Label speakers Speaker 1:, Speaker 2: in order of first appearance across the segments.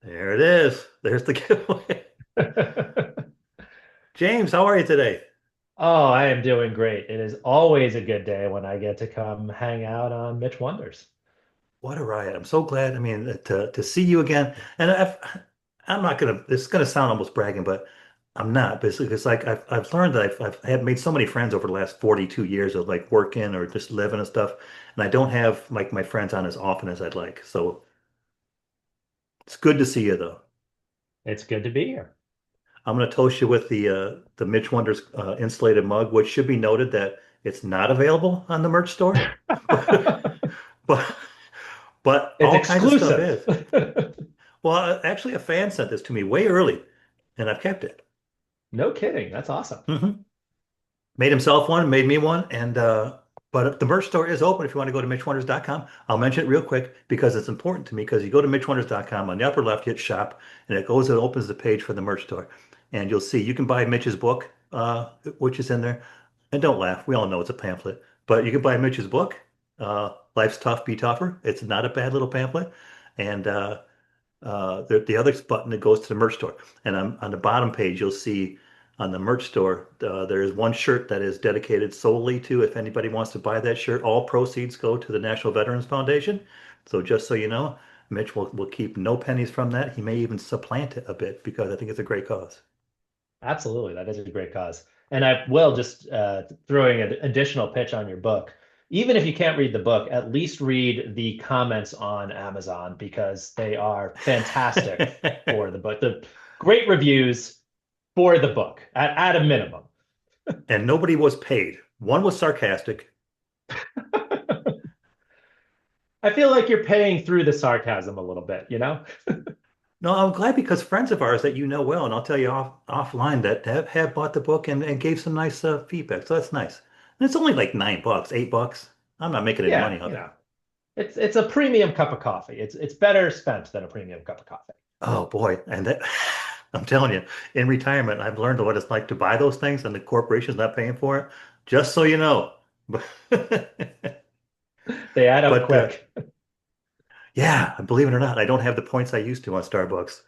Speaker 1: There it is. There's the giveaway. James, how are you today?
Speaker 2: Oh, I am doing great. It is always a good day when I get to come hang out on Mitch Wonders.
Speaker 1: What a riot. I'm so glad. I mean, to see you again. And I'm not gonna, this is gonna sound almost bragging, but I'm not. Basically, it's like I've learned that I've had made so many friends over the last 42 years of like working or just living and stuff. And I don't have like my friends on as often as I'd like. So it's good to see you though.
Speaker 2: It's good to be here.
Speaker 1: I'm going to toast you with the Mitch Wonders insulated mug, which should be noted that it's not available on the merch store, but but but
Speaker 2: It's
Speaker 1: all kinds of stuff
Speaker 2: exclusive.
Speaker 1: is. Well, actually, a fan sent this to me way early, and I've kept it.
Speaker 2: No kidding. That's awesome.
Speaker 1: Hmm. Made himself one, made me one, and but the merch store is open if you want to go to mitchwonders.com. I'll mention it real quick because it's important to me because you go to mitchwonders.com on the upper left, hit shop, and it opens the page for the merch store. And you'll see you can buy Mitch's book, which is in there. And don't laugh, we all know it's a pamphlet, but you can buy Mitch's book, Life's Tough, Be Tougher. It's not a bad little pamphlet. And the other button that goes to the merch store. And on the bottom page, you'll see on the merch store, there is one shirt that is dedicated solely to if anybody wants to buy that shirt, all proceeds go to the National Veterans Foundation. So just so you know, Mitch will keep no pennies from that. He may even supplant it a bit because I think it's a great cause.
Speaker 2: Absolutely. That is a great cause. And I will just throwing an additional pitch on your book. Even if you can't read the book, at least read the comments on Amazon because they are fantastic for the book. The great reviews for the book at a minimum.
Speaker 1: And nobody was paid. One was sarcastic.
Speaker 2: I feel like you're paying through the sarcasm a little bit, you know?
Speaker 1: No, I'm glad because friends of ours that you know well, and I'll tell you offline that have bought the book and gave some nice feedback. So that's nice. And it's only like $9, $8. I'm not making any
Speaker 2: Yeah,
Speaker 1: money off it.
Speaker 2: it's a premium cup of coffee. It's better spent than a premium cup of coffee.
Speaker 1: Oh boy, and that I'm telling you, in retirement, I've learned what it's like to buy those things and the corporation's not paying for it. Just so you know.
Speaker 2: They add up
Speaker 1: But
Speaker 2: quick.
Speaker 1: yeah, believe it or not, I don't have the points I used to on Starbucks.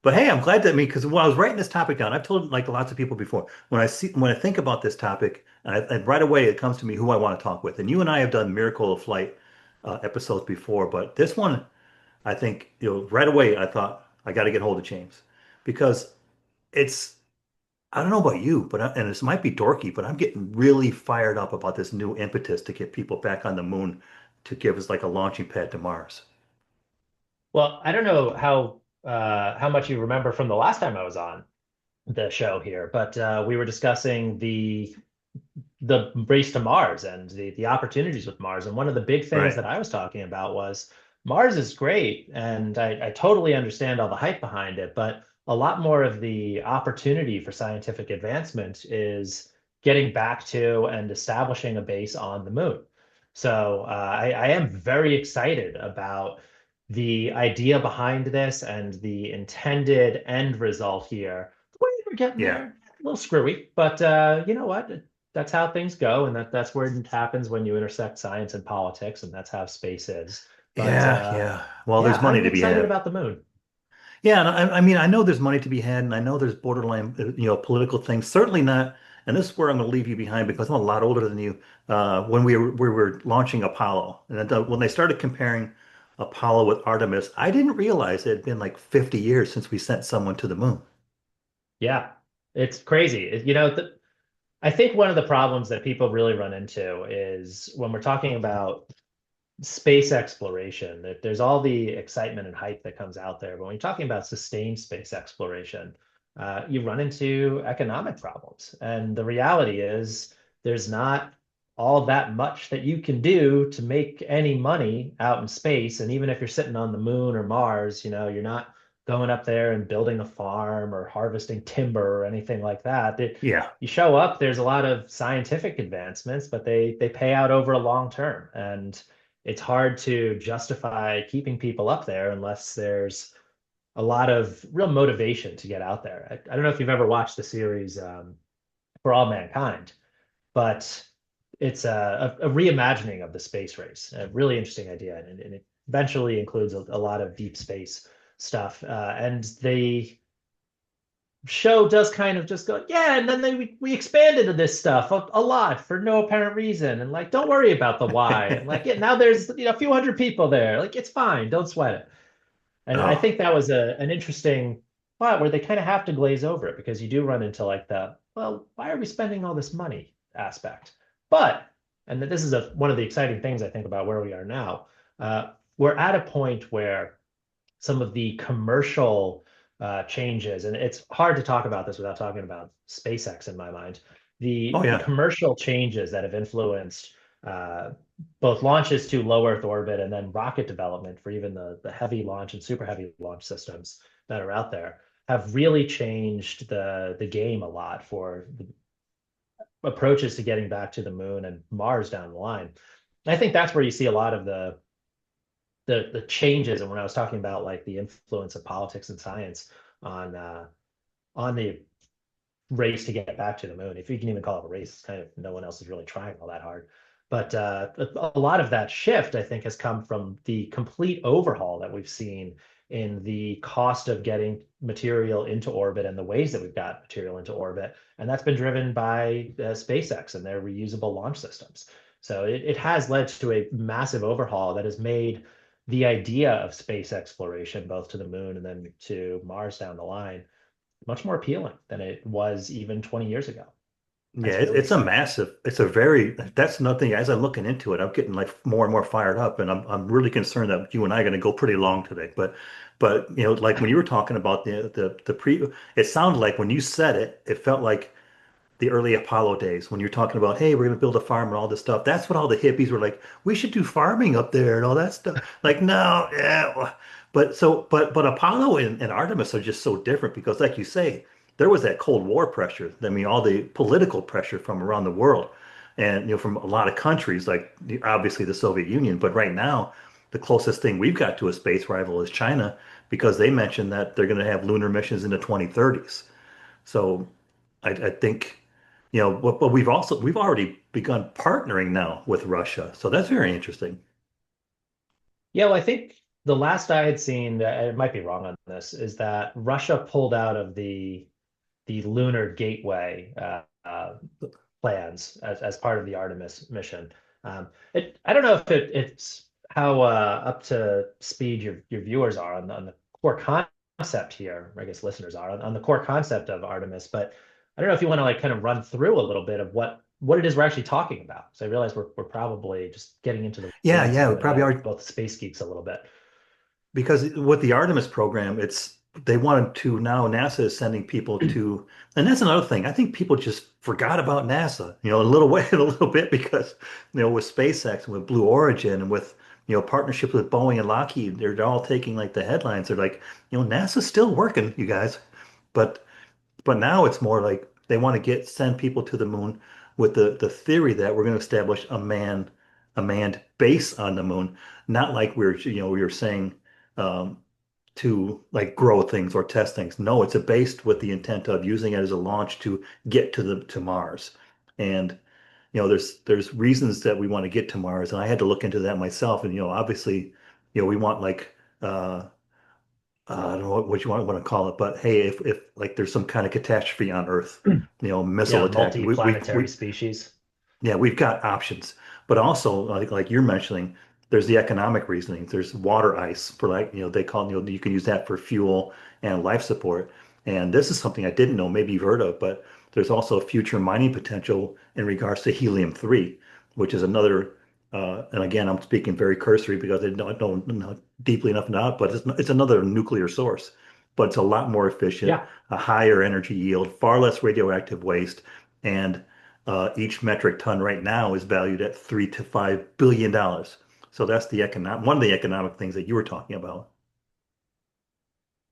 Speaker 1: But hey, I'm glad that me because when I was writing this topic down, I've told like lots of people before, when I think about this topic, and right away it comes to me who I want to talk with. And you and I have done Miracle of Flight episodes before, but this one, I think, right away I thought I got to get hold of James because it's I don't know about you, and this might be dorky, but I'm getting really fired up about this new impetus to get people back on the moon to give us like a launching pad to Mars.
Speaker 2: Well, I don't know how much you remember from the last time I was on the show here, but we were discussing the race to Mars and the opportunities with Mars. And one of the big things
Speaker 1: Right.
Speaker 2: that I was talking about was Mars is great, and I totally understand all the hype behind it, but a lot more of the opportunity for scientific advancement is getting back to and establishing a base on the moon. So I am very excited about the idea behind this and the intended end result here. The way we're getting
Speaker 1: Yeah.
Speaker 2: there, a little screwy, but you know what? That's how things go, and that's where it happens when you intersect science and politics, and that's how space is. But
Speaker 1: Yeah. Yeah. Well,
Speaker 2: yeah,
Speaker 1: there's money
Speaker 2: I'm
Speaker 1: to be
Speaker 2: excited
Speaker 1: had.
Speaker 2: about the moon.
Speaker 1: Yeah, and I mean, I know there's money to be had, and I know there's borderline, political things. Certainly not, and this is where I'm going to leave you behind because I'm a lot older than you. When we were launching Apollo, and when they started comparing Apollo with Artemis, I didn't realize it had been like 50 years since we sent someone to the moon.
Speaker 2: Yeah, it's crazy. I think one of the problems that people really run into is when we're talking about space exploration, that there's all the excitement and hype that comes out there. But when you're talking about sustained space exploration, you run into economic problems. And the reality is there's not all that much that you can do to make any money out in space. And even if you're sitting on the moon or Mars, you're not going up there and building a farm or harvesting timber or anything like that.
Speaker 1: Yeah,
Speaker 2: You show up, there's a lot of scientific advancements, but they pay out over a long term. And it's hard to justify keeping people up there unless there's a lot of real motivation to get out there. I don't know if you've ever watched the series For All Mankind, but it's a reimagining of the space race. A really interesting idea, and eventually includes a lot of deep space stuff. And the show does kind of just go, yeah, and then we expanded this stuff a lot for no apparent reason, and like, don't worry about the why, and like, yeah, now there's a few hundred people there, like it's fine, don't sweat it. And I
Speaker 1: Oh,
Speaker 2: think that was an interesting spot where they kind of have to glaze over it because you do run into like the, well, why are we spending all this money aspect? But, and this is one of the exciting things I think about where we are now. We're at a point where some of the commercial changes, and it's hard to talk about this without talking about SpaceX in my mind.
Speaker 1: oh
Speaker 2: The
Speaker 1: yeah.
Speaker 2: commercial changes that have influenced uh, both launches to low Earth orbit and then rocket development for even the heavy launch and super heavy launch systems that are out there have really changed the game a lot for the approaches to getting back to the moon and Mars down the line. I think that's where you see a lot of the changes. And when I was talking about like the influence of politics and science on on the race to get back to the moon, if you can even call it a race, kind of no one else is really trying all that hard. But a lot of that shift, I think, has come from the complete overhaul that we've seen in the cost of getting material into orbit and the ways that we've got material into orbit. And that's been driven by SpaceX and their reusable launch systems. So it has led to a massive overhaul that has made the idea of space exploration, both to the moon and then to Mars down the line, much more appealing than it was even 20 years ago.
Speaker 1: Yeah,
Speaker 2: That's really
Speaker 1: it's a
Speaker 2: exciting.
Speaker 1: massive, it's a very, that's nothing. As I'm looking into it, I'm getting like more and more fired up, and I'm really concerned that you and I are going to go pretty long today. But like when you were talking about the pre, it sounded like when you said it, it felt like the early Apollo days when you're talking about, hey, we're going to build a farm and all this stuff. That's what all the hippies were like. We should do farming up there and all that stuff. Like, no, yeah. But Apollo and Artemis are just so different because, like you say, there was that Cold War pressure. I mean, all the political pressure from around the world, and from a lot of countries, like obviously the Soviet Union. But right now, the closest thing we've got to a space rival is China because they mentioned that they're going to have lunar missions in the 2030s. So I think, but we've already begun partnering now with Russia. So that's very interesting.
Speaker 2: Yeah, well, I think the last I had seen, I might be wrong on this, is that Russia pulled out of the lunar gateway plans as part of the Artemis mission. I don't know if it's how up to speed your viewers are on the core concept here, or I guess listeners are on the core concept of Artemis, but I don't know if you want to like kind of run through a little bit of what it is we're actually talking about. So I realize we're probably just getting into the
Speaker 1: Yeah,
Speaker 2: weeds,
Speaker 1: yeah, we
Speaker 2: you and I
Speaker 1: probably
Speaker 2: are
Speaker 1: are.
Speaker 2: both space geeks a little bit.
Speaker 1: Because with the Artemis program, they wanted to now NASA is sending people to, and that's another thing. I think people just forgot about NASA, a little way, a little bit because, with SpaceX and with Blue Origin and with, partnerships with Boeing and Lockheed, they're all taking like the headlines. They're like, NASA's still working, you guys. But But now it's more like they want to send people to the moon with the theory that we're going to establish a manned base on the moon, not like we were saying um, to like grow things or test things. No, it's a base with the intent of using it as a launch to get to Mars. And there's reasons that we want to get to Mars, and I had to look into that myself. And obviously, we want like I don't know what you want to call it, but hey, if like there's some kind of catastrophe on Earth, missile
Speaker 2: Yeah,
Speaker 1: attack,
Speaker 2: multi-planetary species.
Speaker 1: yeah, we've got options. But also, like you're mentioning, there's the economic reasoning. There's water ice for like, they call, you can use that for fuel and life support. And this is something I didn't know, maybe you've heard of, but there's also future mining potential in regards to helium-3, which is another, and again, I'm speaking very cursory because I don't know deeply enough about it, but it's another nuclear source, but it's a lot more efficient,
Speaker 2: Yeah.
Speaker 1: a higher energy yield, far less radioactive waste, and each metric ton right now is valued at $3 to $5 billion. So that's one of the economic things that you were talking about.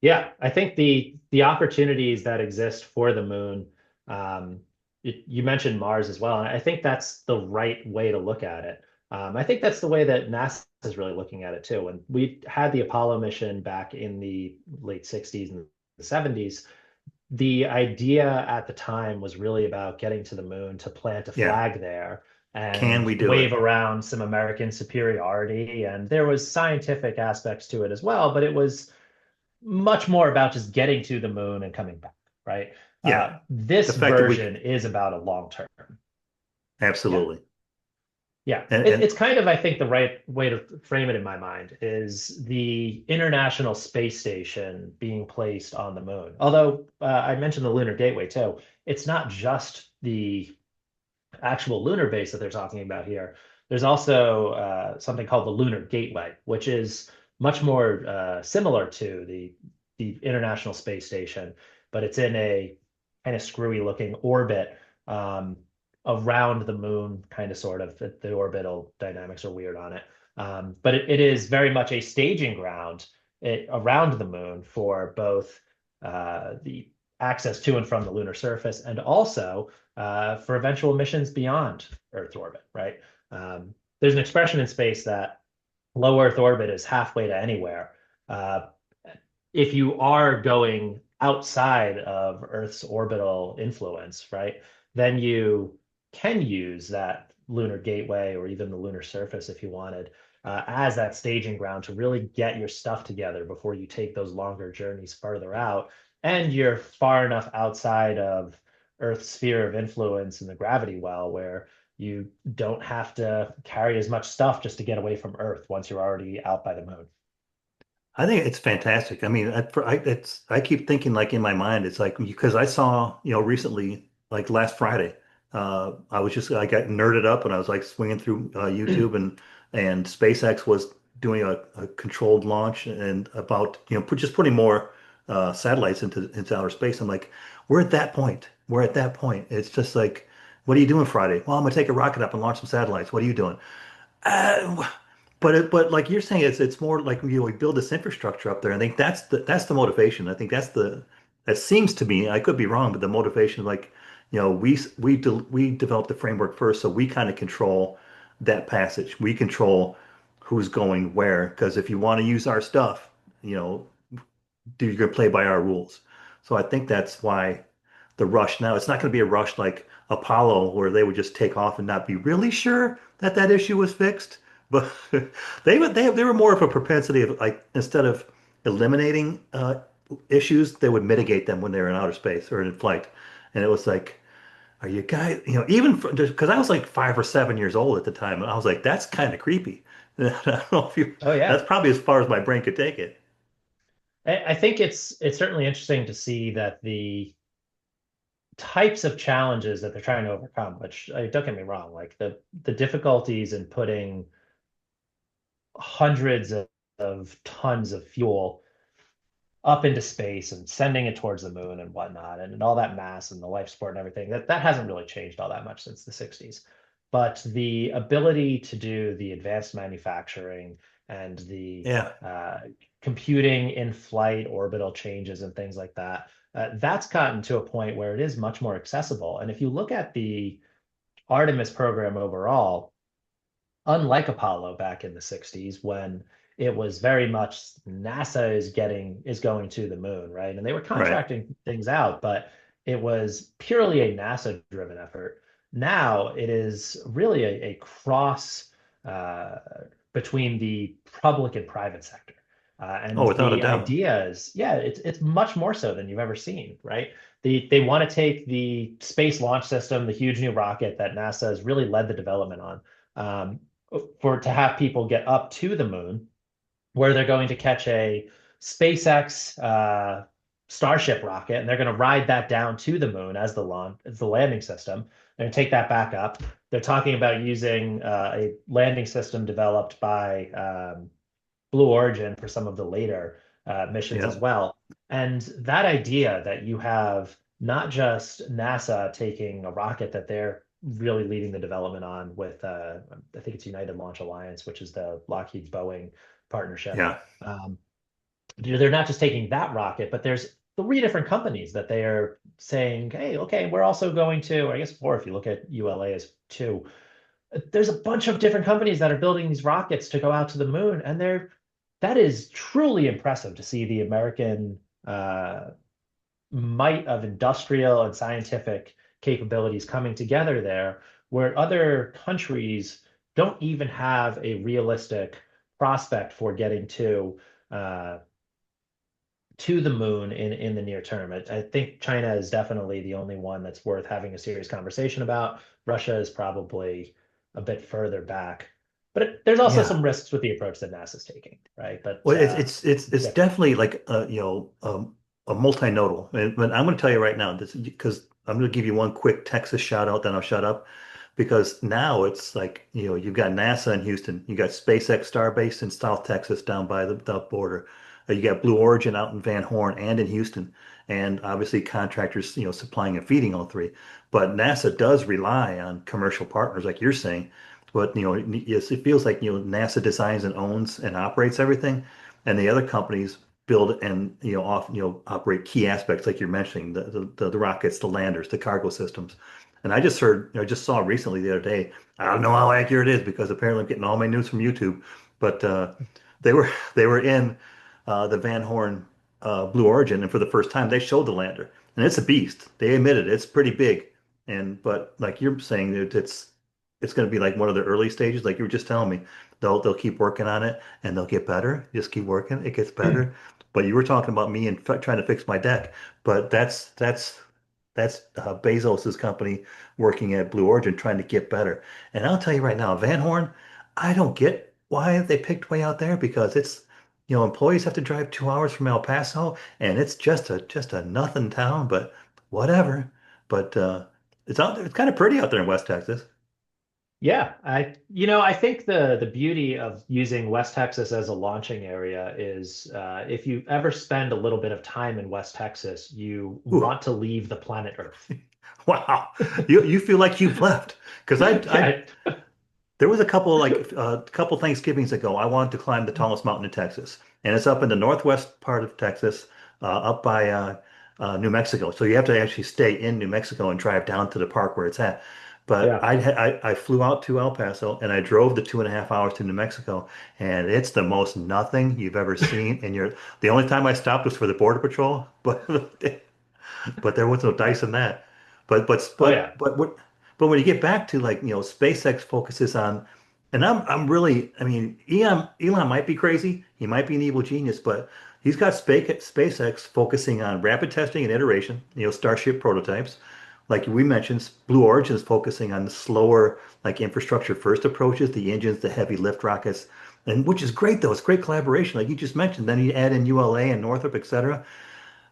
Speaker 2: Yeah, I think the opportunities that exist for the moon, um, you mentioned Mars as well, and I think that's the right way to look at it. I think that's the way that NASA is really looking at it too. When we had the Apollo mission back in the late 60s and the 70s, the idea at the time was really about getting to the moon to plant a
Speaker 1: Yeah.
Speaker 2: flag there
Speaker 1: Can
Speaker 2: and
Speaker 1: we do
Speaker 2: wave
Speaker 1: it?
Speaker 2: around some American superiority. And there was scientific aspects to it as well, but it was much more about just getting to the moon and coming back, right?
Speaker 1: Yeah. The
Speaker 2: This
Speaker 1: fact that we
Speaker 2: version is about a long term. Yeah.
Speaker 1: absolutely.
Speaker 2: Yeah,
Speaker 1: And
Speaker 2: it's kind of, I think, the right way to frame it in my mind is the International Space Station being placed on the moon. Although I mentioned the Lunar Gateway too, it's not just the actual lunar base that they're talking about here. There's also something called the Lunar Gateway, which is much more similar to the International Space Station, but it's in a kind of screwy looking orbit um, around the moon, kind of sort of. The orbital dynamics are weird on it. But it is very much a staging ground around the moon for both the access to and from the lunar surface and also for eventual missions beyond Earth orbit, right? There's an expression in space that low Earth orbit is halfway to anywhere. Uh, if you are going outside of Earth's orbital influence, right, then you can use that lunar gateway or even the lunar surface if you wanted as that staging ground to really get your stuff together before you take those longer journeys further out. And you're far enough outside of Earth's sphere of influence in the gravity well where you don't have to carry as much stuff just to get away from Earth once you're already out by the moon.
Speaker 1: I think it's fantastic. I mean, I keep thinking like in my mind, it's like because I saw, recently, like last Friday, I got nerded up and I was like swinging through YouTube and SpaceX was doing a controlled launch and about, just putting more satellites into outer space. I'm like, we're at that point. We're at that point. It's just like, what are you doing Friday? Well, I'm gonna take a rocket up and launch some satellites. What are you doing? Uh, but like you're saying, it's more like we build this infrastructure up there. I think that's the motivation. I think that seems to me. I could be wrong, but the motivation, like we developed the framework first, so we kind of control that passage. We control who's going where. Because if you want to use our stuff, you know, you're going to play by our rules. So I think that's why the rush now. It's not going to be a rush like Apollo where they would just take off and not be really sure that that issue was fixed. But they were more of a propensity of like instead of eliminating issues, they would mitigate them when they were in outer space or in flight. And it was like, are you guys, even because I was like 5 or 7 years old at the time, and I was like, that's kind of creepy. I don't know if you.
Speaker 2: Oh
Speaker 1: That's
Speaker 2: yeah.
Speaker 1: probably as far as my brain could take it.
Speaker 2: I think it's certainly interesting to see that the types of challenges that they're trying to overcome, which don't get me wrong, like the difficulties in putting hundreds of tons of fuel up into space and sending it towards the moon and whatnot, and all that mass and the life support and everything, that hasn't really changed all that much since the 60s. But the ability to do the advanced manufacturing and the
Speaker 1: Yeah,
Speaker 2: uh, computing in flight orbital changes and things like that, that's gotten to a point where it is much more accessible. And if you look at the Artemis program overall, unlike Apollo back in the 60s when it was very much NASA is going to the moon, right? And they were
Speaker 1: right.
Speaker 2: contracting things out, but it was purely a NASA driven effort. Now it is really a cross uh, between the public and private sector.
Speaker 1: Oh,
Speaker 2: And
Speaker 1: without a
Speaker 2: the
Speaker 1: doubt.
Speaker 2: idea is, yeah, it's much more so than you've ever seen, right? They want to take the Space Launch System, the huge new rocket that NASA has really led the development on, um, for to have people get up to the moon, where they're going to catch a SpaceX Starship rocket, and they're going to ride that down to the moon as the landing system. They're going to take that back up. They're talking about using a landing system developed by Blue Origin for some of the later missions as
Speaker 1: Yeah.
Speaker 2: well. And that idea that you have not just NASA taking a rocket that they're really leading the development on with, I think it's United Launch Alliance, which is the Lockheed Boeing partnership.
Speaker 1: Yeah.
Speaker 2: Um, they're not just taking that rocket, but there's three different companies that they are saying, hey, okay, we're also going to, or I guess four if you look at ULA as two. There's a bunch of different companies that are building these rockets to go out to the moon, and that is truly impressive to see the American might of industrial and scientific capabilities coming together there where other countries don't even have a realistic prospect for getting uh, to the moon in the near term. I think China is definitely the only one that's worth having a serious conversation about. Russia is probably a bit further back, but there's also
Speaker 1: Yeah.
Speaker 2: some risks with the approach that NASA's taking, right? But
Speaker 1: Well, it's
Speaker 2: yeah,
Speaker 1: definitely like a multinodal. And I'm going to tell you right now this because I'm going to give you one quick Texas shout out, then I'll shut up. Because now it's like, you've got NASA in Houston, you got SpaceX Starbase in South Texas down by the border. You got Blue Origin out in Van Horn and in Houston, and obviously contractors, supplying and feeding all three. But NASA does rely on commercial partners, like you're saying. But yes, it feels like NASA designs and owns and operates everything, and the other companies build and operate key aspects like you're mentioning, the rockets, the landers, the cargo systems. And I just heard, just saw recently the other day. I don't know how accurate it is because apparently I'm getting all my news from YouTube, but they were in the Van Horn Blue Origin, and for the first time they showed the lander, and it's a beast. They admitted it's pretty big, and but like you're saying, that it's going to be like one of the early stages, like you were just telling me. They'll keep working on it, and they'll get better. Just keep working, it gets better. But you were talking about me and trying to fix my deck, but that's Bezos's company working at Blue Origin trying to get better. And I'll tell you right now, Van Horn, I don't get why they picked way out there because employees have to drive 2 hours from El Paso and it's just a nothing town, but whatever. But it's out there. It's kind of pretty out there in West Texas.
Speaker 2: yeah, I think the beauty of using West Texas as a launching area is if you ever spend a little bit of time in West Texas, you
Speaker 1: Ooh,
Speaker 2: want to leave the planet Earth.
Speaker 1: wow. You feel like you've left because I
Speaker 2: Yeah,
Speaker 1: there was a couple Thanksgivings ago. I wanted to climb the tallest mountain in Texas, and it's up in the northwest part of Texas, up by New Mexico. So you have to actually stay in New Mexico and drive down to the park where it's at. But
Speaker 2: yeah.
Speaker 1: I flew out to El Paso and I drove the 2.5 hours to New Mexico, and it's the most nothing you've ever seen. And the only time I stopped was for the Border Patrol, but but there was no dice in that. But but
Speaker 2: Oh yeah.
Speaker 1: but but what but when you get back to like SpaceX focuses on, and I'm really, I mean, Elon might be crazy, he might be an evil genius, but he's got SpaceX focusing on rapid testing and iteration, Starship prototypes. Like we mentioned, Blue Origin is focusing on the slower, like infrastructure first approaches, the engines, the heavy lift rockets, and which is great though. It's great collaboration, like you just mentioned. Then you add in ULA and Northrop, etc.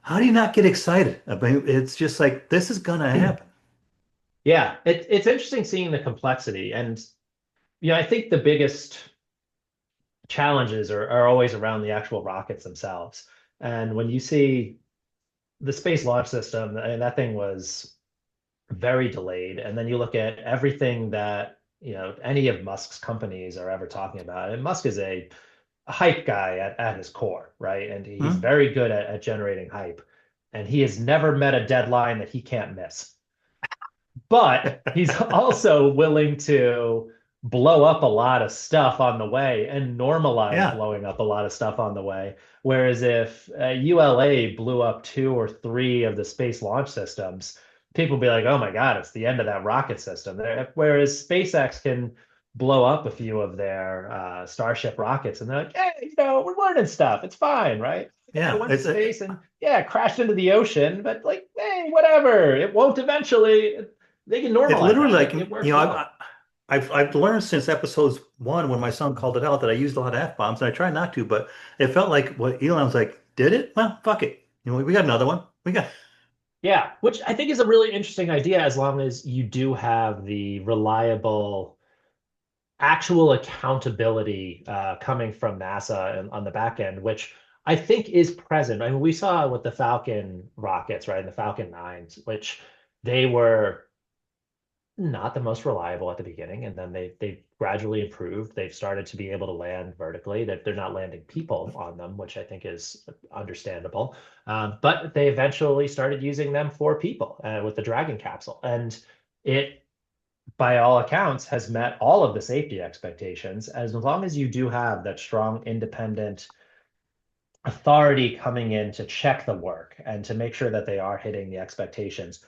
Speaker 1: How do you not get excited? I mean, it's just like this is gonna happen.
Speaker 2: Yeah, it's interesting seeing the complexity. And I think the biggest challenges are always around the actual rockets themselves. And when you see the Space Launch System, and that thing was very delayed. And then you look at everything that, any of Musk's companies are ever talking about. And Musk is a hype guy at his core, right? And he's
Speaker 1: Hmm?
Speaker 2: very good at generating hype. And he has never met a deadline that he can't miss. But he's also willing to blow up a lot of stuff on the way and normalize
Speaker 1: Yeah,
Speaker 2: blowing up a lot of stuff on the way. Whereas if ULA blew up two or three of the space launch systems, people would be like, oh my God, it's the end of that rocket system. Whereas SpaceX can blow up a few of their Starship rockets and they're like, hey, we're learning stuff. It's fine, right? Yeah, it
Speaker 1: yeah.
Speaker 2: went to space and yeah, it crashed into the ocean, but like, hey, whatever. It won't eventually. They can
Speaker 1: It's
Speaker 2: normalize
Speaker 1: literally
Speaker 2: that.
Speaker 1: like
Speaker 2: It works well.
Speaker 1: I've learned since episodes one when my son called it out that I used a lot of F-bombs, and I try not to, but it felt like what Elon's like, did it? Well, fuck it. We got another one. We got
Speaker 2: Yeah, which I think is a really interesting idea as long as you do have the reliable actual accountability coming from NASA and on the back end, which I think is present. I mean, we saw with the Falcon rockets, right? And the Falcon 9s, which they were not the most reliable at the beginning, and then they've gradually improved. They've started to be able to land vertically. That they're not landing people on them, which I think is understandable. But they eventually started using them for people with the Dragon capsule, and it, by all accounts, has met all of the safety expectations. As long as you do have that strong, independent authority coming in to check the work and to make sure that they are hitting the expectations.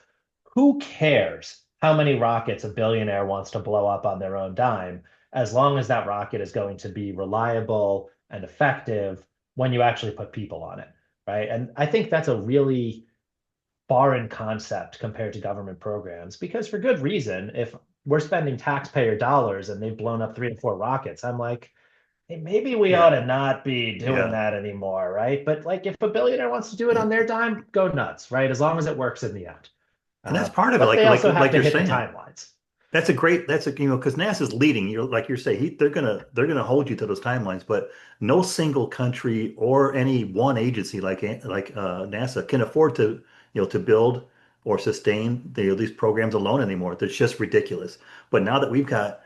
Speaker 2: Who cares how many rockets a billionaire wants to blow up on their own dime, as long as that rocket is going to be reliable and effective when you actually put people on it, right? And I think that's a really foreign concept compared to government programs because for good reason, if we're spending taxpayer dollars and they've blown up 3 or 4 rockets, I'm like, hey, maybe we ought
Speaker 1: Yeah,
Speaker 2: to not be doing
Speaker 1: yeah.
Speaker 2: that anymore, right? But like if a billionaire wants to do it on their dime, go nuts, right? As long as it works in the end.
Speaker 1: And that's part of it,
Speaker 2: But
Speaker 1: like
Speaker 2: they
Speaker 1: like
Speaker 2: also have
Speaker 1: like
Speaker 2: to
Speaker 1: you're
Speaker 2: hit the
Speaker 1: saying.
Speaker 2: timelines.
Speaker 1: That's a because NASA's leading. You're like you're saying, they're gonna hold you to those timelines, but no single country or any one agency like NASA can afford to to build or sustain these programs alone anymore. That's just ridiculous. But now that we've got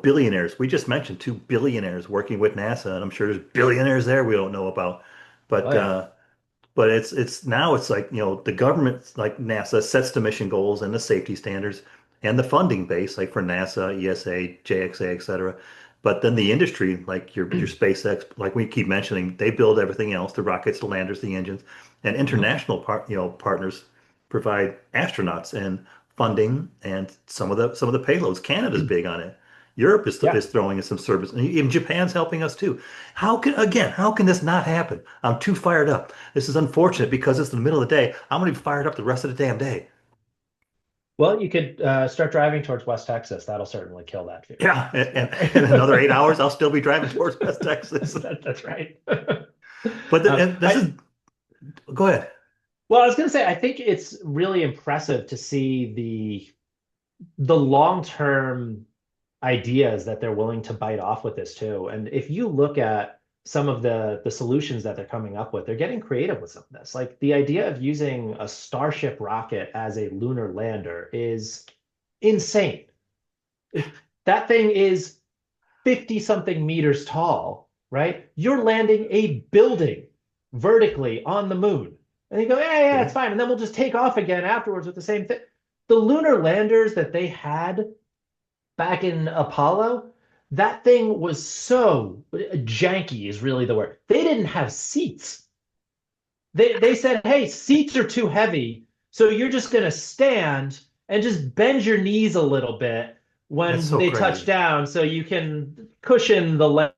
Speaker 1: billionaires, we just mentioned 2 billionaires working with NASA, and I'm sure there's billionaires there we don't know about.
Speaker 2: Oh
Speaker 1: But
Speaker 2: yeah.
Speaker 1: but it's now it's like, the government like NASA sets the mission goals and the safety standards and the funding base, like for NASA, ESA, JXA, et cetera. But then the industry, like your SpaceX, like we keep mentioning, they build everything else, the rockets, the landers, the engines, and
Speaker 2: Mhm.
Speaker 1: international partners provide astronauts and funding and some of the payloads. Canada's big on it. Europe
Speaker 2: Yeah.
Speaker 1: is throwing in some service, and even Japan's helping us too. How can this not happen? I'm too fired up. This is unfortunate because it's in the middle of the day. I'm going to be fired up the rest of the damn day.
Speaker 2: Well, you could start driving towards West Texas. That'll certainly kill that fear.
Speaker 1: Yeah,
Speaker 2: Let's be
Speaker 1: and in another 8 hours, I'll still be driving towards West Texas.
Speaker 2: that's right.
Speaker 1: But and this
Speaker 2: I
Speaker 1: is, go ahead.
Speaker 2: well, I was going to say I think it's really impressive to see the long-term ideas that they're willing to bite off with this too. And if you look at some of the solutions that they're coming up with, they're getting creative with some of this. Like the idea of using a Starship rocket as a lunar lander is insane. That thing is 50 something meters tall, right? You're landing a building vertically on the moon. And you go, yeah, yeah, it's
Speaker 1: Okay.
Speaker 2: fine. And then we'll just take off again afterwards with the same thing. The lunar landers that they had back in Apollo, that thing was so janky, is really the word. They didn't have seats. They said, hey, seats are too heavy. So you're just going to stand and just bend your knees a little bit
Speaker 1: That's
Speaker 2: when
Speaker 1: so
Speaker 2: they touch
Speaker 1: crazy.
Speaker 2: down so you can cushion the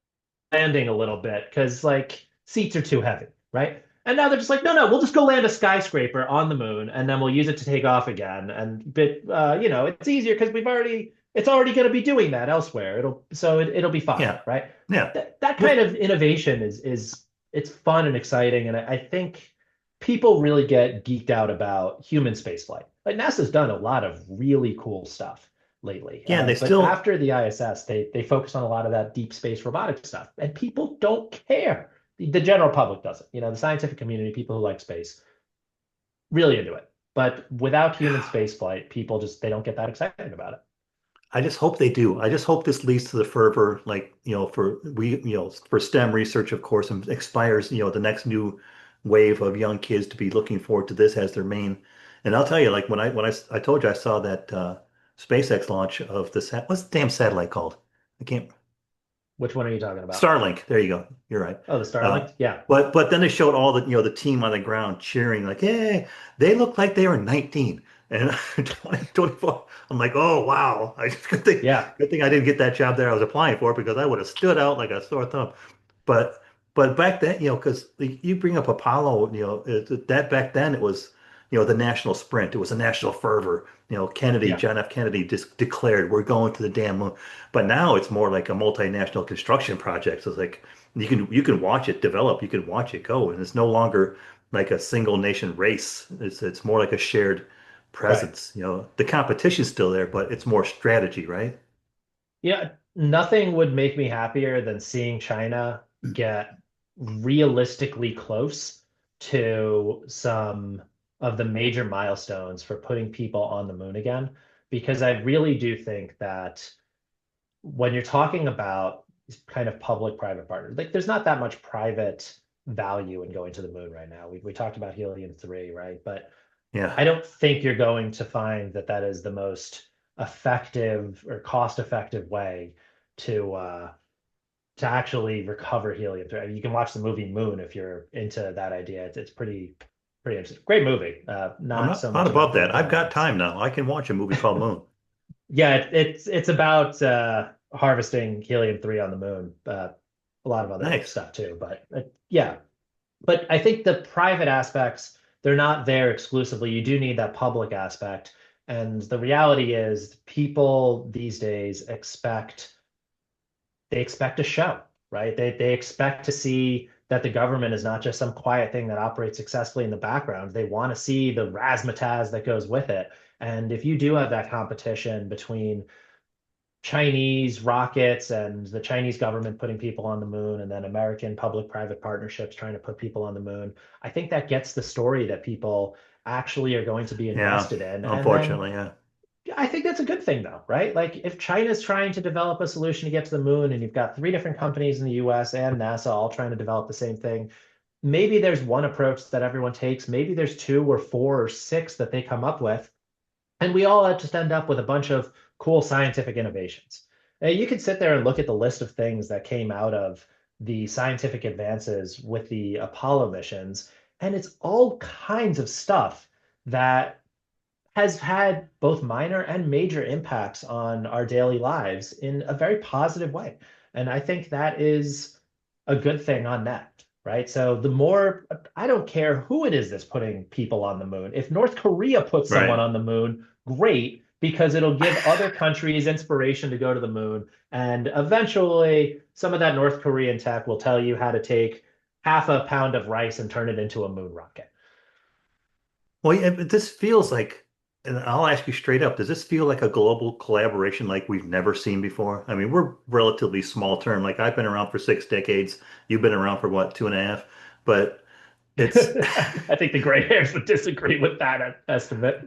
Speaker 2: landing a little bit because like seats are too heavy, right? And now they're just like, no, no, we'll just go land a skyscraper on the moon and then we'll use it to take off again. And it's easier because it's already going to be doing that elsewhere. It'll be fine,
Speaker 1: Yeah,
Speaker 2: right?
Speaker 1: yeah.
Speaker 2: That kind
Speaker 1: But
Speaker 2: of innovation is it's fun and exciting, and I think people really get geeked out about human spaceflight. Like NASA's done a lot of really cool stuff lately.
Speaker 1: yeah, they
Speaker 2: But
Speaker 1: still.
Speaker 2: after the ISS, they focused on a lot of that deep space robotic stuff, and people don't care. The general public doesn't. The scientific community, people who like space, really into it. But without human spaceflight, people just they don't get that excited about it.
Speaker 1: I just hope they do. I just hope this leads to the fervor, like, for STEM research, of course, and expires, the next new wave of young kids to be looking forward to this as their main. And I'll tell you, like when I told you I saw that SpaceX launch of what's the damn satellite called? I can't.
Speaker 2: Which one are you talking about?
Speaker 1: Starlink. There you go. You're right.
Speaker 2: Oh, the
Speaker 1: Uh,
Speaker 2: Starlink? Yeah.
Speaker 1: but then they showed all the team on the ground cheering like, "Hey, they look like they were 19 and 20, 24." I'm like, "Oh wow!
Speaker 2: Yeah.
Speaker 1: Good thing I didn't get that job there I was applying for because I would have stood out like a sore thumb." But but back then, because you bring up Apollo, that back then it was, the national sprint. It was a national fervor.
Speaker 2: Yeah.
Speaker 1: John F. Kennedy just declared, "We're going to the damn moon." But now it's more like a multinational construction project. So it's like you can watch it develop, you can watch it go, and it's no longer like a single nation race. It's more like a shared
Speaker 2: Right.
Speaker 1: presence. The competition's still there, but it's more strategy, right?
Speaker 2: Yeah, nothing would make me happier than seeing China get realistically close to some of the major milestones for putting people on the moon again. Because I really do think that when you're talking about these kind of public-private partners, like there's not that much private value in going to the moon right now. We talked about helium-3, right? But
Speaker 1: Yeah.
Speaker 2: I don't think you're going to find that that is the most effective or cost-effective way to uh, to actually recover helium. I mean, you can watch the movie Moon if you're into that idea. It's pretty interesting. Great movie.
Speaker 1: I'm
Speaker 2: Not so
Speaker 1: not
Speaker 2: much
Speaker 1: above
Speaker 2: about the
Speaker 1: that. I've got
Speaker 2: economics.
Speaker 1: time now. I can watch a movie called Moon.
Speaker 2: Yeah, it's about harvesting helium-3 on the moon. A lot of other
Speaker 1: Nice.
Speaker 2: stuff too, but yeah. But I think the private aspects, they're not there exclusively. You do need that public aspect. And the reality is people these days expect a show, right? They expect to see that the government is not just some quiet thing that operates successfully in the background. They want to see the razzmatazz that goes with it. And if you do have that competition between Chinese rockets and the Chinese government putting people on the moon, and then American public-private partnerships trying to put people on the moon, I think that gets the story that people actually are going to be
Speaker 1: Yeah,
Speaker 2: invested in. And then
Speaker 1: unfortunately, yeah.
Speaker 2: I think that's a good thing, though, right? Like if China's trying to develop a solution to get to the moon, and you've got three different companies in the US and NASA all trying to develop the same thing, maybe there's one approach that everyone takes. Maybe there's two or four or six that they come up with. And we all just end up with a bunch of cool scientific innovations. You can sit there and look at the list of things that came out of the scientific advances with the Apollo missions, and it's all kinds of stuff that has had both minor and major impacts on our daily lives in a very positive way. And I think that is a good thing on that, right? So the more, I don't care who it is that's putting people on the moon. If North Korea puts someone
Speaker 1: Right.
Speaker 2: on the moon, great, because it'll give other countries inspiration to go to the moon. And eventually, some of that North Korean tech will tell you how to take half a pound of rice and turn it into a moon rocket.
Speaker 1: Well, yeah, but this feels like, and I'll ask you straight up, does this feel like a global collaboration like we've never seen before? I mean, we're relatively small term. Like I've been around for 6 decades. You've been around for what, 2.5? But it's
Speaker 2: I think the gray hairs would disagree with that estimate.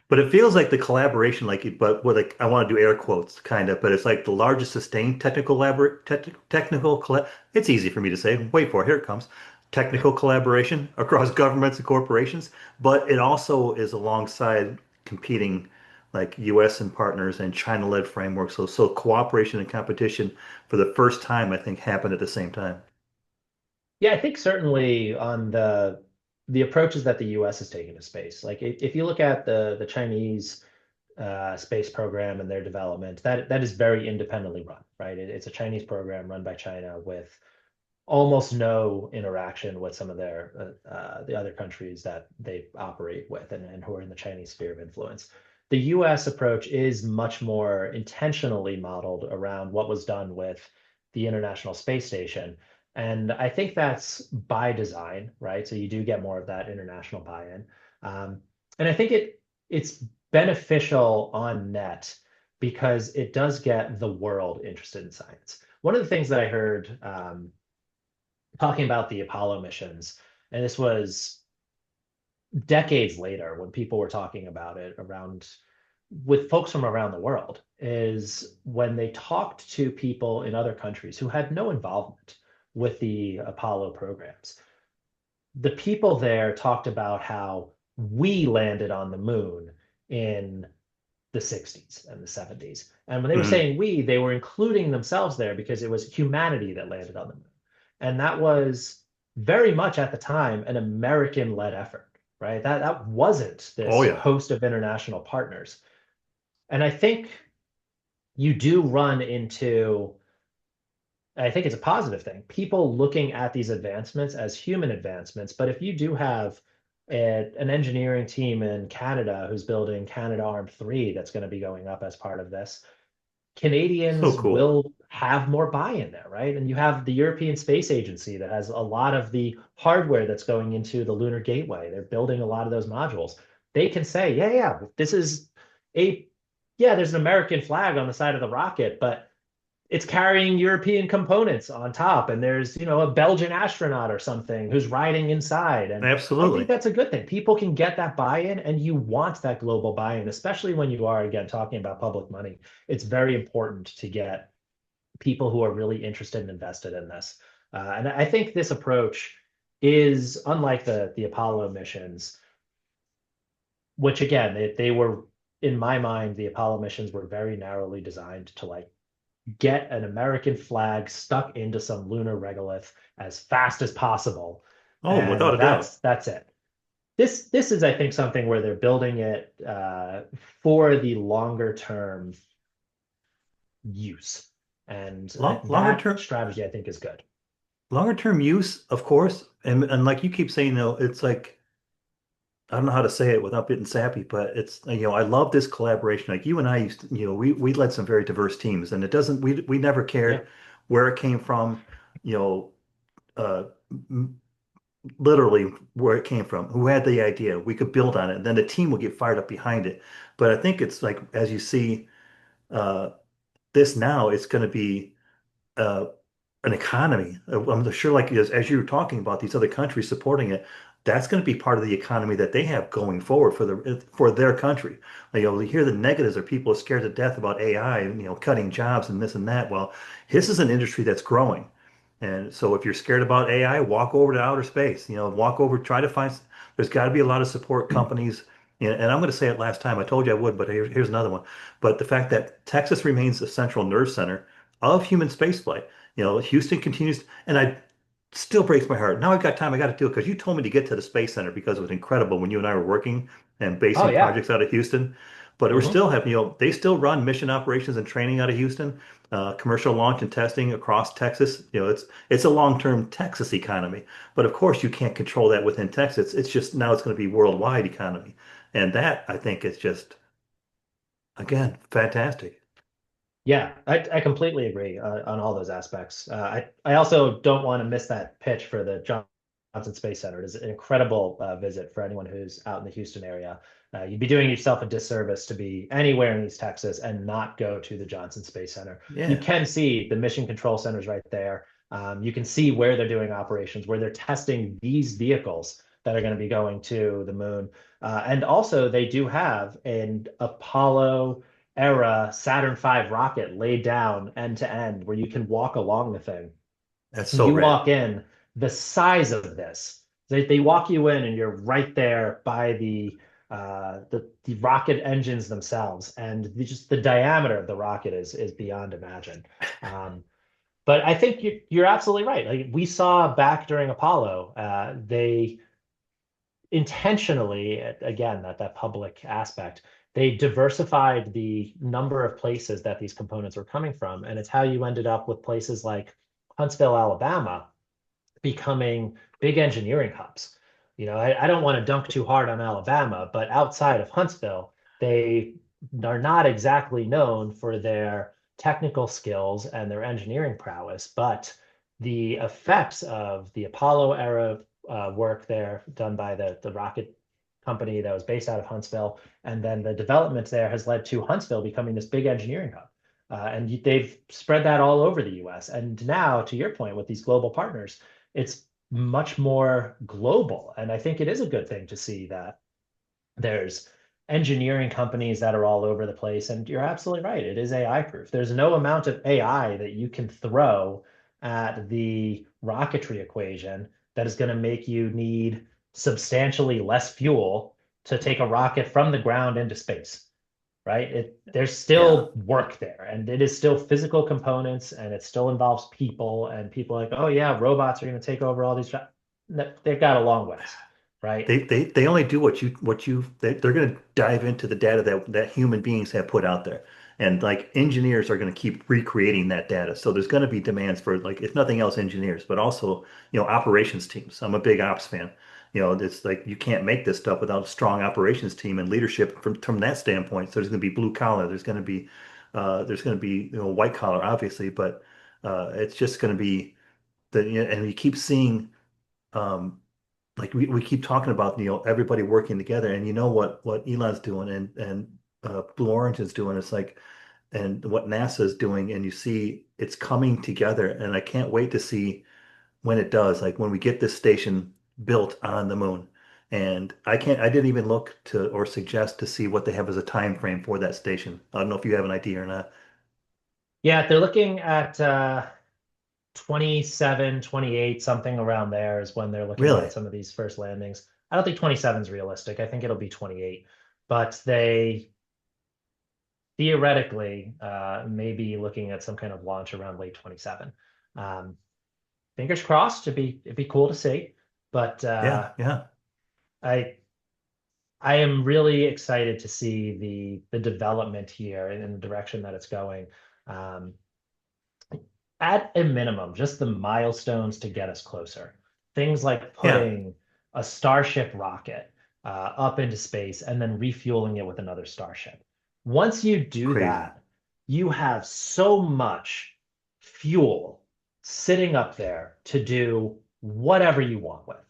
Speaker 1: But it feels like the collaboration, but with like I want to do air quotes, kind of, but it's like the largest sustained it's easy for me to say. Wait for it, here it comes. Technical collaboration across governments and corporations, but it also is alongside competing like US and partners and China-led frameworks. So cooperation and competition for the first time, I think, happened at the same time.
Speaker 2: Yeah, I think certainly on the approaches that the US has taken to space. Like if you look at the Chinese space program and their development, that is very independently run, right? It's a Chinese program run by China with almost no interaction with some of the other countries that they operate with and who are in the Chinese sphere of influence. The US approach is much more intentionally modeled around what was done with the International Space Station. And I think that's by design, right? So you do get more of that international buy-in. And I think it's beneficial on net because it does get the world interested in science. One of the things that I heard talking about the Apollo missions, and this was decades later when people were talking about it around with folks from around the world, is when they talked to people in other countries who had no involvement with the Apollo programs. The people there talked about how we landed on the moon in the 60s and the 70s. And when they were
Speaker 1: Mhm.
Speaker 2: saying we, they were including themselves there because it was humanity that landed on the moon. And that was very much at the time an American-led effort, right? That wasn't
Speaker 1: Oh
Speaker 2: this
Speaker 1: yeah.
Speaker 2: host of international partners. And I think you do run into, I think it's a positive thing, people looking at these advancements as human advancements. But if you do have an engineering team in Canada who's building Canadarm3 that's going to be going up as part of this,
Speaker 1: So
Speaker 2: Canadians
Speaker 1: cool.
Speaker 2: will have more buy-in there, right? And you have the European Space Agency that has a lot of the hardware that's going into the Lunar Gateway. They're building a lot of those modules. They can say, yeah, yeah, this is a, yeah, there's an American flag on the side of the rocket, but it's carrying European components on top, and there's, a Belgian astronaut or something who's riding inside. And I think
Speaker 1: Absolutely.
Speaker 2: that's a good thing. People can get that buy-in, and you want that global buy-in, especially when you are, again, talking about public money. It's very important to get people who are really interested and invested in this. And I think this approach is unlike the Apollo missions, which again, they were, in my mind, the Apollo missions were very narrowly designed to like get an American flag stuck into some lunar regolith as fast as possible.
Speaker 1: Oh,
Speaker 2: And
Speaker 1: without a doubt.
Speaker 2: that's it. this is, I think, something where they're building it for the longer term use, and
Speaker 1: Longer
Speaker 2: that
Speaker 1: term,
Speaker 2: strategy I think is good.
Speaker 1: longer term use, of course, and like you keep saying, it's like I don't know how to say it without getting sappy, but it's I love this collaboration. Like you and I used to, we led some very diverse teams, and it doesn't we never
Speaker 2: Yeah.
Speaker 1: cared where it came from, you know, uh, literally where it came from, who had the idea. We could build on it, and then the team would get fired up behind it. But I think it's like as you see uh, this now, it's going to be uh, an economy. I'm sure, like as you were talking about these other countries supporting it, that's going to be part of the economy that they have going forward for their country. Like, you hear the negatives are people are scared to death about AI and cutting jobs and this and that. Well, this is an industry that's growing. And so if you're scared about AI, walk over to outer space. Walk over, try to find. There's got to be a lot of support companies. And I'm going to say it last time. I told you I would, but here's another one. But the fact that Texas remains the central nerve center of human spaceflight. Houston continues, and I still breaks my heart. Now I've got time, I got to do it because you told me to get to the Space Center because it was incredible when you and I were working and
Speaker 2: Oh
Speaker 1: basing
Speaker 2: yeah.
Speaker 1: projects out of Houston. But we're
Speaker 2: Hmm.
Speaker 1: still having, they still run mission operations and training out of Houston, commercial launch and testing across Texas. It's a long-term Texas economy. But of course, you can't control that within Texas. It's just now it's going to be worldwide economy, and that I think is just again fantastic.
Speaker 2: Yeah, I completely agree on all those aspects. I also don't want to miss that pitch for the Johnson Space Center. It is an incredible visit for anyone who's out in the Houston area. You'd be doing yourself a disservice to be anywhere in East Texas and not go to the Johnson Space Center. You
Speaker 1: Yeah,
Speaker 2: can see the mission control centers right there. You can see where they're doing operations, where they're testing these vehicles that are going to be going to the moon. And also, they do have an Apollo era Saturn V rocket laid down end to end where you can walk along the thing.
Speaker 1: that's so
Speaker 2: You
Speaker 1: rad.
Speaker 2: walk in, the size of this, they walk you in and you're right there by the rocket engines themselves, and just the diameter of the rocket is beyond imagine. But I think you're absolutely right. Like we saw back during Apollo, they intentionally, again, that public aspect, they diversified the number of places that these components were coming from. And it's how you ended up with places like Huntsville, Alabama, becoming big engineering hubs. I don't want to dunk too hard on Alabama, but outside of Huntsville, they are not exactly known for their technical skills and their engineering prowess, but the effects of the Apollo era work there done by the rocket company that was based out of Huntsville, and then the development there has led to Huntsville becoming this big engineering hub. And they've spread that all over the US. And now, to your point, with these global partners, it's much more global. And I think it is a good thing to see that there's engineering companies that are all over the place. And you're absolutely right. It is AI proof. There's no amount of AI that you can throw at the rocketry equation that is going to make you need substantially less fuel to take a rocket from the ground into space, right? There's
Speaker 1: Yeah.
Speaker 2: still work there, and it is still physical components, and it still involves people. And people are like, oh yeah, robots are going to take over all these jobs. They've got a long ways, right?
Speaker 1: They only do they're going to dive into the data that human beings have put out there. And like engineers are going to keep recreating that data. So there's going to be demands for like, if nothing else, engineers, but also, operations teams. I'm a big ops fan. It's like you can't make this stuff without a strong operations team and leadership from that standpoint. So there's going to be blue collar, there's going to be white collar, obviously, but it's just going to be and we keep seeing um, like we keep talking about everybody working together, and you know what Elon's doing and Blue Orange is doing. It's like and what NASA is doing, and you see it's coming together, and I can't wait to see when it does, like when we get this station built on the moon. And I didn't even look to or suggest to see what they have as a time frame for that station. I don't know if you have an idea or not.
Speaker 2: Yeah, they're looking at 27, 28, something around there is when they're looking
Speaker 1: Really?
Speaker 2: at some of these first landings. I don't think 27 is realistic. I think it'll be 28, but they theoretically may be looking at some kind of launch around late 27. Um, Fingers crossed. It'd be cool to see, but
Speaker 1: Yeah, yeah.
Speaker 2: I I am really excited to see the development here and in the direction that it's going. Um, at a minimum, just the milestones to get us closer. Things like
Speaker 1: Yeah,
Speaker 2: putting a Starship rocket up into space and then refueling it with another Starship. Once you do
Speaker 1: crazy.
Speaker 2: that, you have so much fuel sitting up there to do whatever you want with,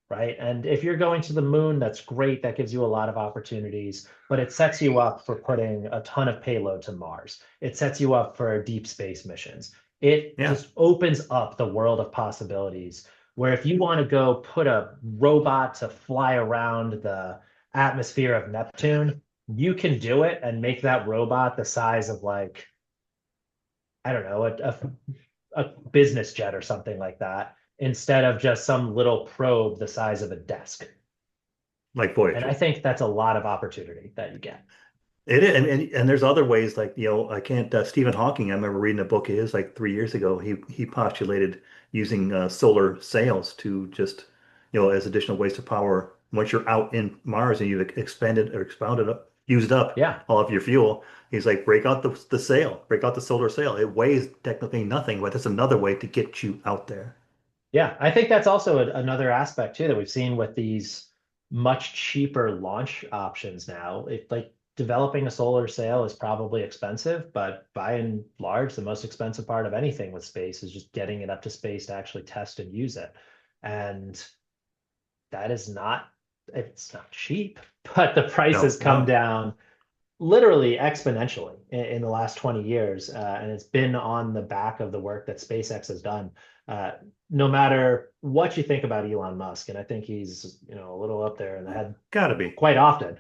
Speaker 2: right? And if you're going to the moon, that's great. That gives you a lot of opportunities, but it sets you up for putting a ton of payload to Mars. It sets you up for deep space missions. It
Speaker 1: Yeah,
Speaker 2: just opens up the world of possibilities where if you want to go put a robot to fly around the atmosphere of Neptune, you can do it and make that robot the size of like, I don't know, a business jet or something like that, instead of just some little probe the size of a desk.
Speaker 1: like
Speaker 2: And I
Speaker 1: Voyager.
Speaker 2: think that's a lot of opportunity that you get.
Speaker 1: It is, and there's other ways like I can't Stephen Hawking. I remember reading a book of his like 3 years ago. He postulated using solar sails to just as additional ways to power once you're out in Mars and you've expanded or expounded up, used up
Speaker 2: Yeah.
Speaker 1: all of your fuel. He's like break out the sail, break out the solar sail. It weighs technically nothing, but that's another way to get you out there.
Speaker 2: Yeah, I think that's also another aspect too that we've seen with these much cheaper launch options now. It like developing a solar sail is probably expensive, but by and large, the most expensive part of anything with space is just getting it up to space to actually test and use it. And that is not, it's not cheap, but the price
Speaker 1: No,
Speaker 2: has come
Speaker 1: no,
Speaker 2: down literally exponentially in the last 20 years. And it's been on the back of the work that SpaceX has done. Uh, no matter what you think about Elon Musk, and I think he's, a little up there in the head
Speaker 1: gotta be.
Speaker 2: quite often,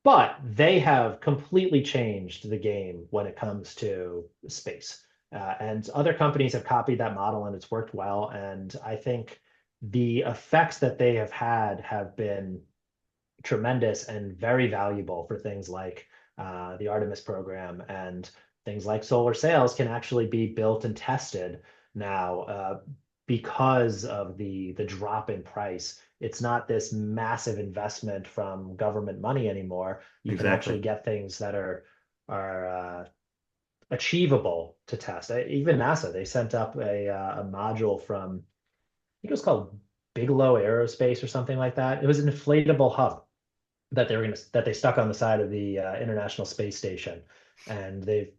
Speaker 2: but they have completely changed the game when it comes to space. And other companies have copied that model and it's worked well. And I think the effects that they have had have been tremendous and very valuable for things like the Artemis program, and things like solar sails can actually be built and tested now because of the drop in price. It's not this massive investment from government money anymore. You can actually
Speaker 1: Exactly.
Speaker 2: get things that are achievable to test. Even NASA, they sent up a module from, I think it was called Bigelow Aerospace or something like that. It was an inflatable hub that they stuck on the side of the International Space Station, and they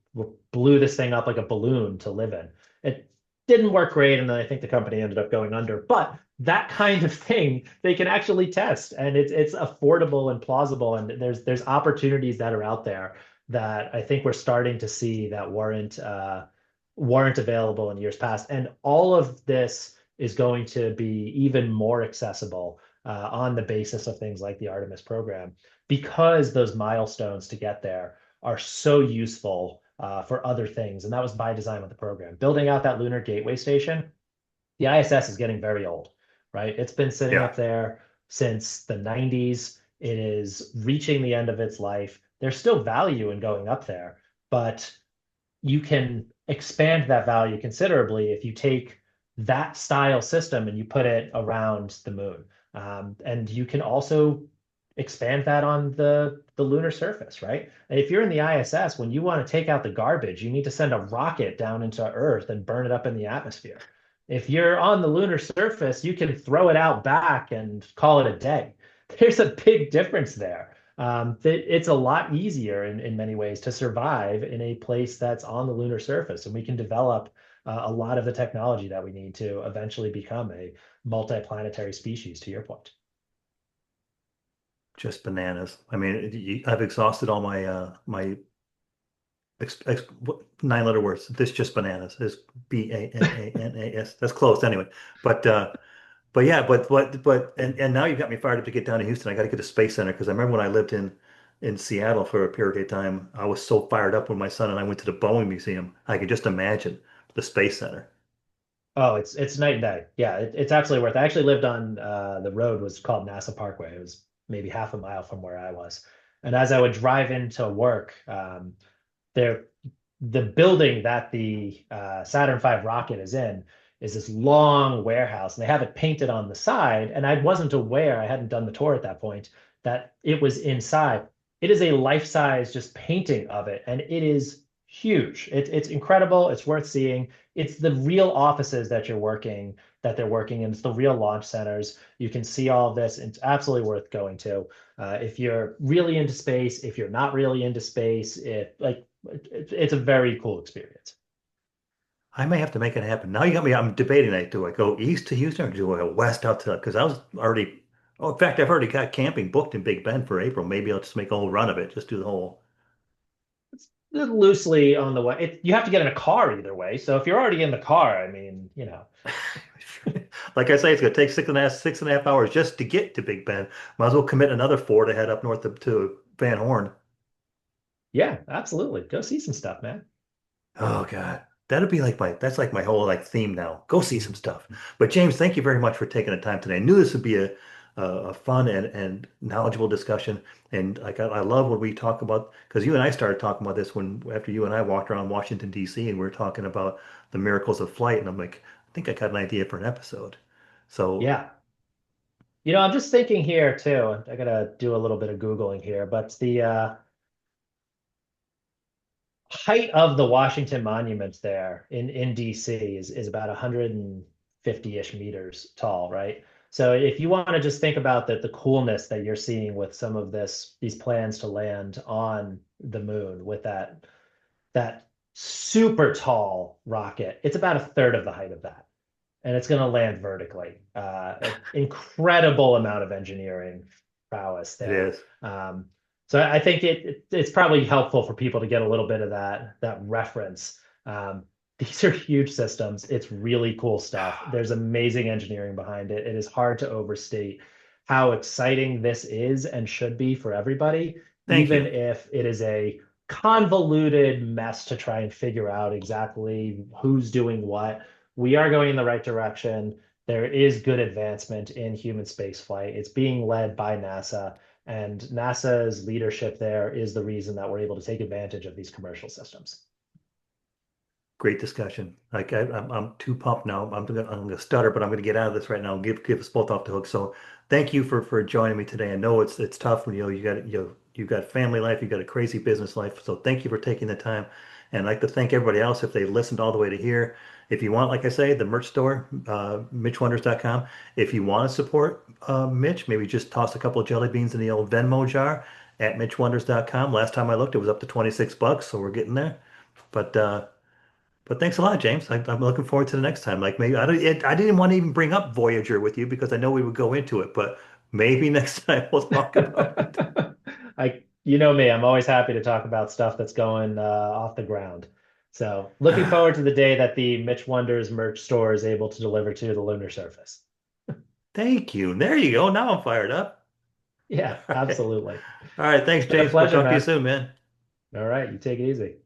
Speaker 2: blew this thing up like a balloon to live in. It didn't work great, and then I think the company ended up going under. But that kind of thing they can actually test, and it's affordable and plausible, and there's opportunities that are out there that I think we're starting to see that weren't available in years past, and all of this is going to be even more accessible on the basis of things like the Artemis program, because those milestones to get there are so useful for other things. And that was by design with the program. Building out that lunar gateway station, the ISS is getting very old, right? It's been sitting
Speaker 1: Yeah.
Speaker 2: up there since the 90s. It is reaching the end of its life. There's still value in going up there, but you can expand that value considerably if you take that style system and you put it around the moon. And you can also expand that on the lunar surface, right? And if you're in the ISS, when you want to take out the garbage, you need to send a rocket down into Earth and burn it up in the atmosphere. If you're on the lunar surface, you can throw it out back and call it a day. There's a big difference there. It's a lot easier in many ways to survive in a place that's on the lunar surface, and we can develop a lot of the technology that we need to eventually become a multi-planetary species, to your point.
Speaker 1: Just bananas. I mean, I've exhausted all my 9 letter words. This just bananas is Bananas. That's close anyway. But but yeah, and now you've got me fired up to get down to Houston. I got to get to Space Center because I remember when I lived in Seattle for a period of time, I was so fired up when my son and I went to the Boeing Museum. I could just imagine the Space Center.
Speaker 2: Oh, it's night and day. Yeah, it's absolutely worth it. I actually lived on the road was called NASA Parkway. It was maybe half a mile from where I was. And as I would drive into work, there the building that the Saturn V rocket is in is this long warehouse, and they have it painted on the side. And I wasn't aware, I hadn't done the tour at that point, that it was inside. It is a life-size just painting of it, and it is huge. It's incredible. It's worth seeing. It's the real offices that they're working in. It's the real launch centers. You can see all of this. It's absolutely worth going to. If you're really into space, if you're not really into space, it's a very cool experience.
Speaker 1: I may have to make it happen. Now you got me. I'm debating. Like, do I go east to Houston or do I go west out to? Because I was already. Oh, in fact, I've already got camping booked in Big Bend for April. Maybe I'll just make a whole run of it. Just do the whole.
Speaker 2: Loosely on the way. You have to get in a car either way. So if you're already in the car, I mean,
Speaker 1: Like I say, it's going to take 6.5 hours just to get to Big Bend. Might as well commit another 4 to head up north to Van Horn.
Speaker 2: yeah, absolutely. Go see some stuff, man.
Speaker 1: Oh God, that'd be like that's like my whole like theme now. Go see some stuff. But James, thank you very much for taking the time today. I knew this would be a fun and knowledgeable discussion. And like I love when we talk about because you and I started talking about this when after you and I walked around Washington D.C. and we are talking about the miracles of flight. And I'm like, I think I got an idea for an episode. So
Speaker 2: Yeah. I'm just thinking here too. I gotta do a little bit of Googling here, but the height of the Washington Monument there in DC is about 150-ish meters tall, right? So if you want to just think about the coolness that you're seeing with some of these plans to land on the moon with that super tall rocket, it's about a third of the height of that, and it's going to land vertically. Incredible amount of engineering prowess
Speaker 1: it
Speaker 2: there.
Speaker 1: is.
Speaker 2: So I think it's probably helpful for people to get a little bit of that reference. These are huge systems. It's really cool stuff. There's amazing engineering behind it. It is hard to overstate how exciting this is and should be for everybody,
Speaker 1: Thank
Speaker 2: even
Speaker 1: you.
Speaker 2: if it is a convoluted mess to try and figure out exactly who's doing what. We are going in the right direction. There is good advancement in human spaceflight. It's being led by NASA, and NASA's leadership there is the reason that we're able to take advantage of these commercial systems.
Speaker 1: Great discussion. Like I'm too pumped now. I'm gonna stutter, but I'm gonna get out of this right now and give us both off the hook. So thank you for joining me today. I know it's tough when you got family life, you got a crazy business life. So thank you for taking the time. And I'd like to thank everybody else if they listened all the way to here. If you want, like I say, the merch store, mitchwonders.com. If you want to support Mitch, maybe just toss a couple of jelly beans in the old Venmo jar at mitchwonders.com. Last time I looked, it was up to $26, so we're getting there. But thanks a lot, James. I'm looking forward to the next time. Like maybe I didn't want to even bring up Voyager with you because I know we would go into it, but maybe next time we'll talk about it.
Speaker 2: You know me, I'm always happy to talk about stuff that's going off the ground. So looking forward to the day that the Mitch Wonders merch store is able to deliver to the lunar surface.
Speaker 1: Thank you. There you go. Now I'm fired up.
Speaker 2: Yeah,
Speaker 1: All right.
Speaker 2: absolutely.
Speaker 1: All right. Thanks,
Speaker 2: Been a
Speaker 1: James. We'll
Speaker 2: pleasure,
Speaker 1: talk to you
Speaker 2: man.
Speaker 1: soon, man.
Speaker 2: All right, you take it easy.